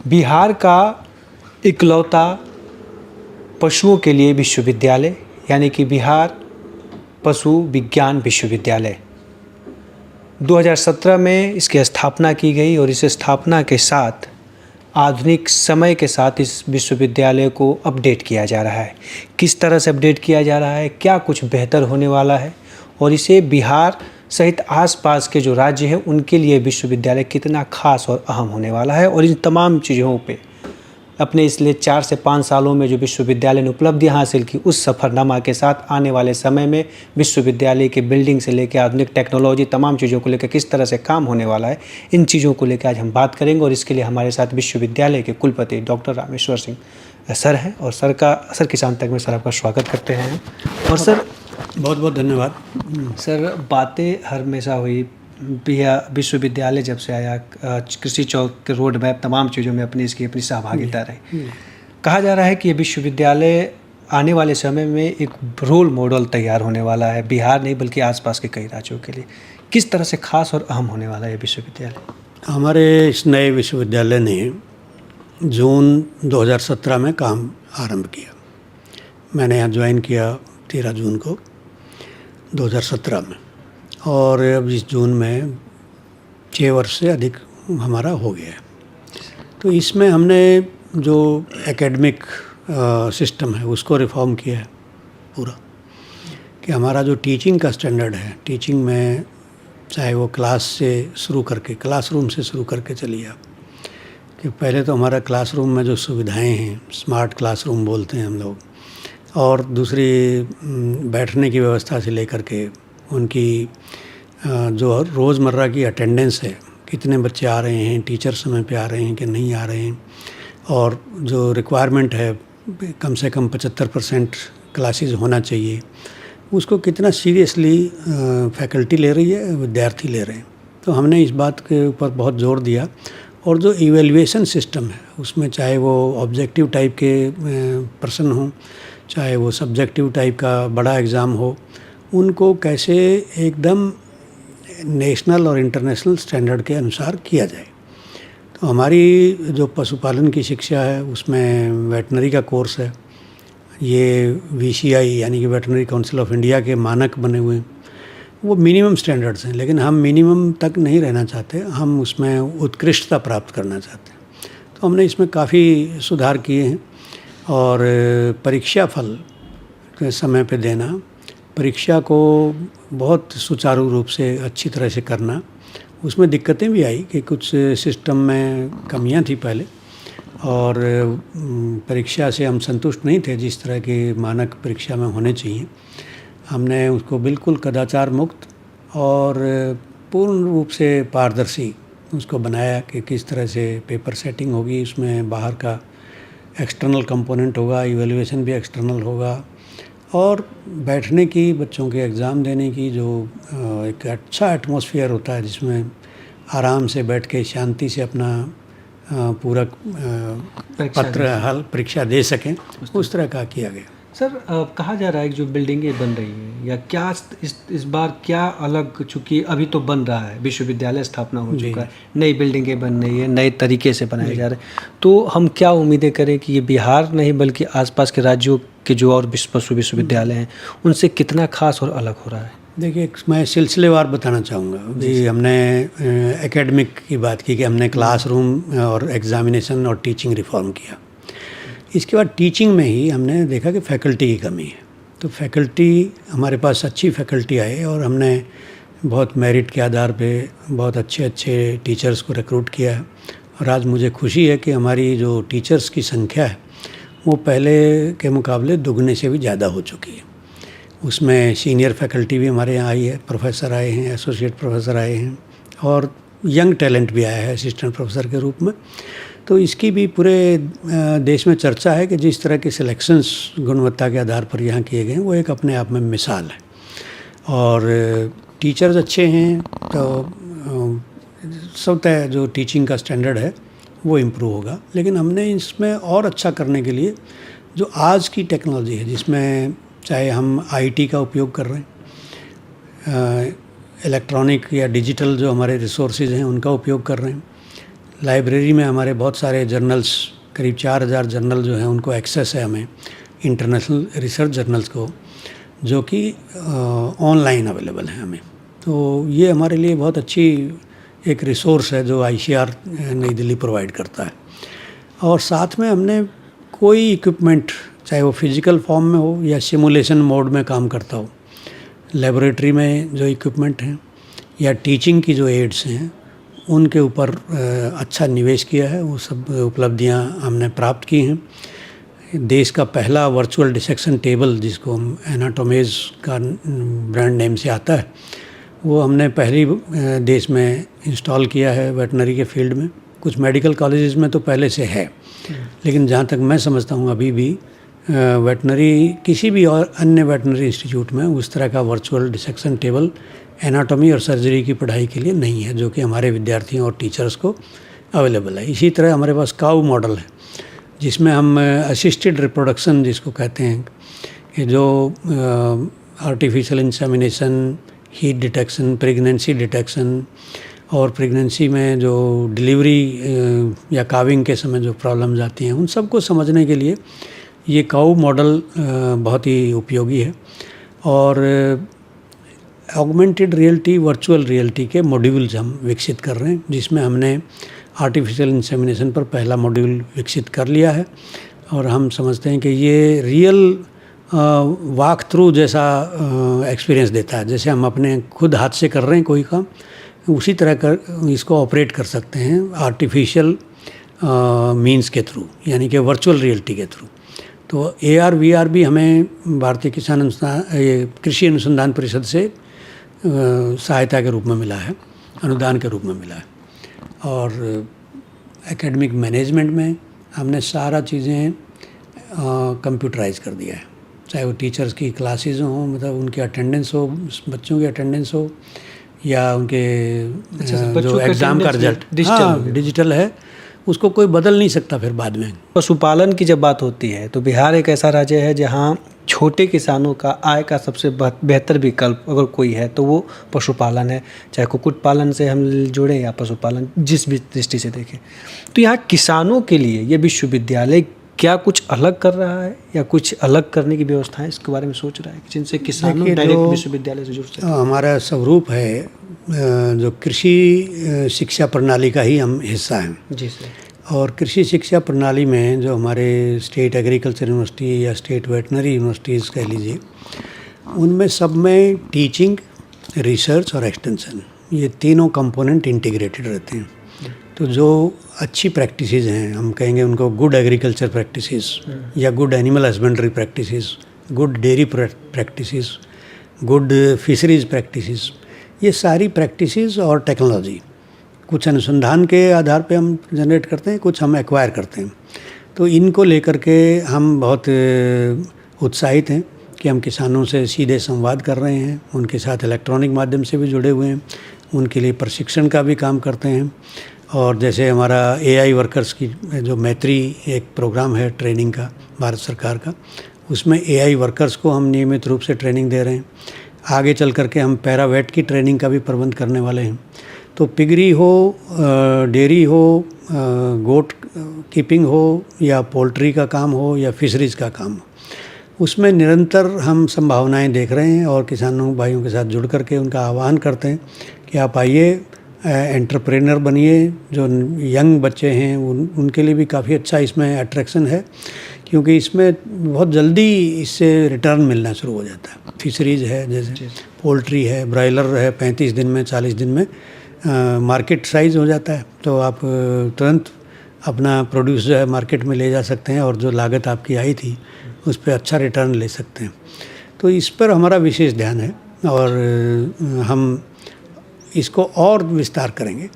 बिहार का इकलौता पशुओं के लिए विश्वविद्यालय यानी कि बिहार पशु विज्ञान विश्वविद्यालय 2017 में इसकी स्थापना की गई और इस स्थापना के साथ आधुनिक समय के साथ इस विश्वविद्यालय को अपडेट किया जा रहा है। किस तरह से अपडेट किया जा रहा है, क्या कुछ बेहतर होने वाला है और इसे बिहार सहित आसपास के जो राज्य हैं उनके लिए विश्वविद्यालय कितना खास और अहम होने वाला है और इन तमाम चीज़ों पे अपने इसलिए 4 से 5 सालों में जो विश्वविद्यालय ने उपलब्धियां हासिल की उस सफ़रनामा के साथ आने वाले समय में विश्वविद्यालय की बिल्डिंग से लेकर आधुनिक टेक्नोलॉजी तमाम चीज़ों को लेकर किस तरह से काम होने वाला है, इन चीज़ों को लेकर आज हम बात करेंगे। और इसके लिए हमारे साथ विश्वविद्यालय के कुलपति डॉक्टर रामेश्वर सिंह सर हैं और सर किसान तक में सर आपका स्वागत करते हैं। और सर बहुत बहुत धन्यवाद। सर बातें हमेशा हुई विश्वविद्यालय जब से आया, कृषि चौक के रोड मैप तमाम चीज़ों में अपनी सहभागिता रही। कहा जा रहा है कि ये विश्वविद्यालय आने वाले समय में एक रोल मॉडल तैयार होने वाला है, बिहार नहीं बल्कि आसपास के कई राज्यों के लिए। किस तरह से खास और अहम होने वाला है ये विश्वविद्यालय? हमारे इस नए विश्वविद्यालय ने जून 2017 में काम आरंभ किया। मैंने यहाँ ज्वाइन किया 13 जून को 2017 में और अब इस जून में 6 वर्ष से अधिक हमारा हो गया है। तो इसमें हमने जो एकेडमिक सिस्टम है उसको रिफॉर्म किया है पूरा, कि हमारा जो टीचिंग का स्टैंडर्ड है, टीचिंग में चाहे वो क्लासरूम से शुरू करके चलिए आप, कि पहले तो हमारा क्लासरूम में जो सुविधाएं हैं, स्मार्ट क्लासरूम बोलते हैं हम लोग, और दूसरी बैठने की व्यवस्था से लेकर के उनकी जो रोज़मर्रा की अटेंडेंस है, कितने बच्चे आ रहे हैं, टीचर समय पे आ रहे हैं कि नहीं आ रहे हैं, और जो रिक्वायरमेंट है कम से कम 75% क्लासेस होना चाहिए, उसको कितना सीरियसली फैकल्टी ले रही है, विद्यार्थी ले रहे हैं। तो हमने इस बात के ऊपर बहुत जोर दिया। और जो इवैल्यूएशन सिस्टम है उसमें चाहे वो ऑब्जेक्टिव टाइप के प्रश्न हों, चाहे वो सब्जेक्टिव टाइप का बड़ा एग्ज़ाम हो, उनको कैसे एकदम नेशनल और इंटरनेशनल स्टैंडर्ड के अनुसार किया जाए। तो हमारी जो पशुपालन की शिक्षा है उसमें वेटनरी का कोर्स है, ये VCI यानी कि वेटनरी काउंसिल ऑफ इंडिया के मानक बने हुए हैं। वो मिनिमम स्टैंडर्ड्स हैं, लेकिन हम मिनिमम तक नहीं रहना चाहते, हम उसमें उत्कृष्टता प्राप्त करना चाहते हैं। तो हमने इसमें काफ़ी सुधार किए हैं। और परीक्षा फल के समय पे देना, परीक्षा को बहुत सुचारू रूप से अच्छी तरह से करना, उसमें दिक्कतें भी आई कि कुछ सिस्टम में कमियां थी पहले, और परीक्षा से हम संतुष्ट नहीं थे जिस तरह के मानक परीक्षा में होने चाहिए। हमने उसको बिल्कुल कदाचार मुक्त और पूर्ण रूप से पारदर्शी उसको बनाया कि किस तरह से पेपर सेटिंग होगी, उसमें बाहर का एक्सटर्नल कंपोनेंट होगा, इवैल्यूएशन भी एक्सटर्नल होगा, और बैठने की, बच्चों के एग्ज़ाम देने की जो एक अच्छा एटमॉस्फेयर होता है जिसमें आराम से बैठ के शांति से अपना पूरा परीक्षा दे सकें, उस तरह का किया गया। सर कहा जा रहा है कि जो बिल्डिंगें बन रही हैं या क्या इस बार क्या अलग, चूँकि अभी तो बन रहा है, विश्वविद्यालय स्थापना हो चुका है, नई बिल्डिंगें बन रही है, नए तरीके से बनाए जा रहे हैं, तो हम क्या उम्मीदें करें कि ये बिहार नहीं बल्कि आसपास के राज्यों के जो और पशु विश्वविद्यालय हैं उनसे कितना खास और अलग हो रहा है? देखिए, मैं सिलसिलेवार बताना चाहूँगा। जी, हमने एकेडमिक की बात की कि हमने क्लासरूम और एग्ज़ामिनेशन और टीचिंग रिफॉर्म किया। इसके बाद टीचिंग में ही हमने देखा कि फैकल्टी की कमी है, तो फैकल्टी हमारे पास अच्छी फैकल्टी आए और हमने बहुत मेरिट के आधार पे बहुत अच्छे टीचर्स को रिक्रूट किया है। और आज मुझे खुशी है कि हमारी जो टीचर्स की संख्या है वो पहले के मुकाबले दुगने से भी ज़्यादा हो चुकी है। उसमें सीनियर फैकल्टी भी हमारे यहाँ आई है, प्रोफेसर आए हैं, एसोसिएट प्रोफेसर आए हैं, और यंग टैलेंट भी आया है असिस्टेंट प्रोफेसर के रूप में। तो इसकी भी पूरे देश में चर्चा है कि जिस तरह के सिलेक्शंस गुणवत्ता के आधार पर यहाँ किए गए हैं वो एक अपने आप में मिसाल है। और टीचर्स अच्छे हैं तो स्वतः जो टीचिंग का स्टैंडर्ड है वो इम्प्रूव होगा। लेकिन हमने इसमें और अच्छा करने के लिए जो आज की टेक्नोलॉजी है, जिसमें चाहे हम IT का उपयोग कर रहे हैं, इलेक्ट्रॉनिक या डिजिटल जो हमारे रिसोर्सेज हैं उनका उपयोग कर रहे हैं, लाइब्रेरी में हमारे बहुत सारे जर्नल्स, करीब 4000 जर्नल जो हैं उनको एक्सेस है हमें, इंटरनेशनल रिसर्च जर्नल्स को, जो कि ऑनलाइन अवेलेबल हैं हमें। तो ये हमारे लिए बहुत अच्छी एक रिसोर्स है जो ICAR नई दिल्ली प्रोवाइड करता है। और साथ में हमने कोई इक्विपमेंट, चाहे वो फिज़िकल फॉर्म में हो या सिमुलेशन मोड में काम करता हो, लेबोरेटरी में जो इक्विपमेंट हैं या टीचिंग की जो एड्स हैं, उनके ऊपर अच्छा निवेश किया है। वो सब उपलब्धियां हमने प्राप्त की हैं। देश का पहला वर्चुअल डिसेक्शन टेबल, जिसको हम एनाटोमेज का ब्रांड नेम से आता है, वो हमने पहली देश में इंस्टॉल किया है वेटनरी के फील्ड में। कुछ मेडिकल कॉलेजेस में तो पहले से है, लेकिन जहाँ तक मैं समझता हूँ अभी भी वेटनरी, किसी भी और अन्य वेटनरी इंस्टीट्यूट में उस तरह का वर्चुअल डिसेक्शन टेबल एनाटॉमी और सर्जरी की पढ़ाई के लिए नहीं है, जो कि हमारे विद्यार्थियों और टीचर्स को अवेलेबल है। इसी तरह हमारे पास काउ मॉडल है, जिसमें हम असिस्टेड रिप्रोडक्शन जिसको कहते हैं, कि जो artificial insemination, heat detection, pregnancy detection और प्रेगनेंसी में जो डिलीवरी या काविंग के समय जो प्रॉब्लम्स आती हैं, उन सबको समझने के लिए ये काउ मॉडल बहुत ही उपयोगी है। और ऑगमेंटेड रियलिटी, वर्चुअल रियलिटी के मॉड्यूल्स हम विकसित कर रहे हैं, जिसमें हमने आर्टिफिशियल इंसेमिनेशन पर पहला मॉड्यूल विकसित कर लिया है। और हम समझते हैं कि ये रियल वॉक थ्रू जैसा एक्सपीरियंस देता है। जैसे हम अपने खुद हाथ से कर रहे हैं कोई काम, उसी तरह कर इसको ऑपरेट कर सकते हैं आर्टिफिशियल मीन्स के थ्रू, यानी कि वर्चुअल रियलिटी के थ्रू। तो AR VR भी हमें भारतीय कृषि अनुसंधान परिषद से सहायता के रूप में मिला है, अनुदान के रूप में मिला है। और एकेडमिक मैनेजमेंट में हमने सारा चीज़ें कंप्यूटराइज कर दिया है, चाहे वो टीचर्स की क्लासेज हों, मतलब उनकी अटेंडेंस हो, बच्चों की अटेंडेंस हो, या उनके जो एग्ज़ाम का रिजल्ट डिजिटल है, उसको कोई बदल नहीं सकता फिर बाद में। पशुपालन की जब बात होती है तो बिहार एक ऐसा राज्य है जहां छोटे किसानों का आय का सबसे बेहतर विकल्प अगर कोई है तो वो पशुपालन है, चाहे कुक्कुट पालन से हम जुड़े या पशुपालन, जिस भी दृष्टि से देखें। तो यहाँ किसानों के लिए ये विश्वविद्यालय क्या कुछ अलग कर रहा है या कुछ अलग करने की व्यवस्था है, इसके बारे में सोच रहा है कि जिनसे किसानों डायरेक्ट विश्वविद्यालय से जुड़ सकें? हमारा स्वरूप है जो कृषि शिक्षा प्रणाली का ही हम हिस्सा हैं। जी सर। और कृषि शिक्षा प्रणाली में जो हमारे स्टेट एग्रीकल्चर यूनिवर्सिटी या स्टेट वेटनरी यूनिवर्सिटीज़ कह लीजिए, उनमें सब में टीचिंग, रिसर्च और एक्सटेंशन, ये तीनों कंपोनेंट इंटीग्रेटेड रहते हैं। तो जो अच्छी प्रैक्टिसेस हैं, हम कहेंगे उनको गुड एग्रीकल्चर प्रैक्टिसेस या good animal husbandry practices, good dairy practices, good fisheries practices, ये सारी प्रैक्टिसेस और टेक्नोलॉजी कुछ अनुसंधान के आधार पे हम जनरेट करते हैं, कुछ हम एक्वायर करते हैं। तो इनको लेकर के हम बहुत उत्साहित हैं कि हम किसानों से सीधे संवाद कर रहे हैं, उनके साथ इलेक्ट्रॉनिक माध्यम से भी जुड़े हुए हैं, उनके लिए प्रशिक्षण का भी काम करते हैं। और जैसे हमारा AI वर्कर्स की जो मैत्री एक प्रोग्राम है ट्रेनिंग का भारत सरकार का, उसमें AI वर्कर्स को हम नियमित रूप से ट्रेनिंग दे रहे हैं। आगे चल करके हम पैरावेट की ट्रेनिंग का भी प्रबंध करने वाले हैं। तो पिगरी हो, डेयरी हो, गोट कीपिंग हो, या पोल्ट्री का काम हो, या फिशरीज़ का काम हो, उसमें निरंतर हम संभावनाएं देख रहे हैं और किसानों भाइयों के साथ जुड़ करके उनका आह्वान करते हैं कि आप आइए, एंटरप्रेन्योर बनिए। जो यंग बच्चे हैं उनके लिए भी काफ़ी अच्छा इसमें अट्रैक्शन है, क्योंकि इसमें बहुत जल्दी इससे रिटर्न मिलना शुरू हो जाता है। फिशरीज़ है, जैसे पोल्ट्री है, ब्रायलर है, 35 दिन में 40 दिन में मार्केट साइज़ हो जाता है, तो आप तुरंत अपना प्रोड्यूस जो है मार्केट में ले जा सकते हैं और जो लागत आपकी आई थी उस पर अच्छा रिटर्न ले सकते हैं। तो इस पर हमारा विशेष ध्यान है और हम इसको और विस्तार करेंगे।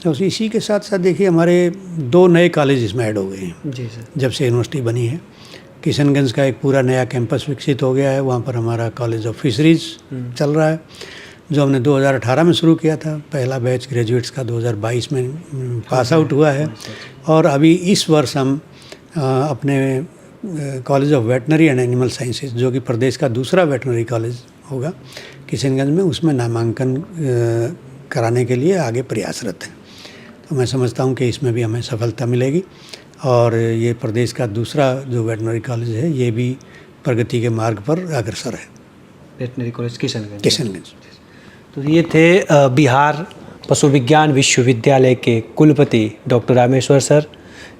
तो इसी के साथ साथ देखिए हमारे 2 नए कॉलेज इसमें ऐड हो गए हैं। जी सर। जब से यूनिवर्सिटी बनी है, किशनगंज का एक पूरा नया कैंपस विकसित हो गया है, वहाँ पर हमारा कॉलेज ऑफ फिशरीज़ चल रहा है, जो हमने 2018 में शुरू किया था। पहला बैच ग्रेजुएट्स का 2022 में पास आउट हुआ है। और अभी इस वर्ष हम अपने college of veterinary and animal sciences, जो कि प्रदेश का दूसरा वेटनरी कॉलेज होगा किशनगंज में, उसमें नामांकन कराने के लिए आगे प्रयासरत हैं। तो मैं समझता हूँ कि इसमें भी हमें सफलता मिलेगी और ये प्रदेश का दूसरा जो वेटनरी कॉलेज है ये भी प्रगति के मार्ग पर अग्रसर है। Veterinary college Kishanganj. तो ये थे बिहार पशु विज्ञान विश्वविद्यालय के कुलपति डॉक्टर रामेश्वर सर।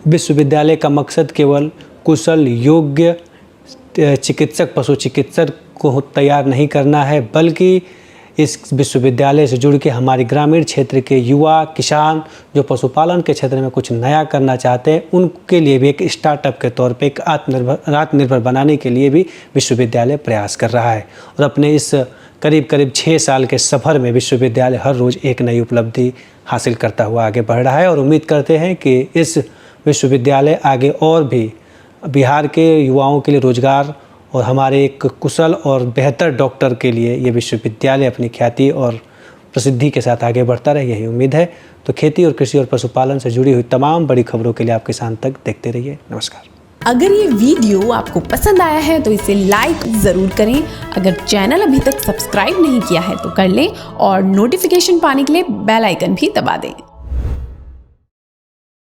विश्वविद्यालय का मकसद केवल कुशल योग्य चिकित्सक पशु चिकित्सक को तैयार नहीं करना है, बल्कि इस विश्वविद्यालय से जुड़ के हमारे ग्रामीण क्षेत्र के युवा किसान जो पशुपालन के क्षेत्र में कुछ नया करना चाहते हैं उनके लिए भी एक स्टार्टअप के तौर पे एक आत्मनिर्भर बनाने के लिए भी विश्वविद्यालय प्रयास कर रहा है। और अपने इस करीब 6 साल के सफ़र में विश्वविद्यालय हर रोज़ एक नई उपलब्धि हासिल करता हुआ आगे बढ़ रहा है और उम्मीद करते हैं कि इस विश्वविद्यालय आगे और भी बिहार के युवाओं के लिए रोज़गार और हमारे एक कुशल और बेहतर डॉक्टर के लिए ये विश्वविद्यालय अपनी ख्याति और प्रसिद्धि के साथ आगे बढ़ता रहे, यही उम्मीद है। तो खेती और कृषि और पशुपालन से जुड़ी हुई तमाम बड़ी खबरों के लिए आप किसान तक देखते रहिए। नमस्कार। अगर ये वीडियो आपको पसंद आया है तो इसे लाइक ज़रूर करें। अगर चैनल अभी तक सब्सक्राइब नहीं किया है तो कर लें और नोटिफिकेशन पाने के लिए बेल आइकन भी दबा दें।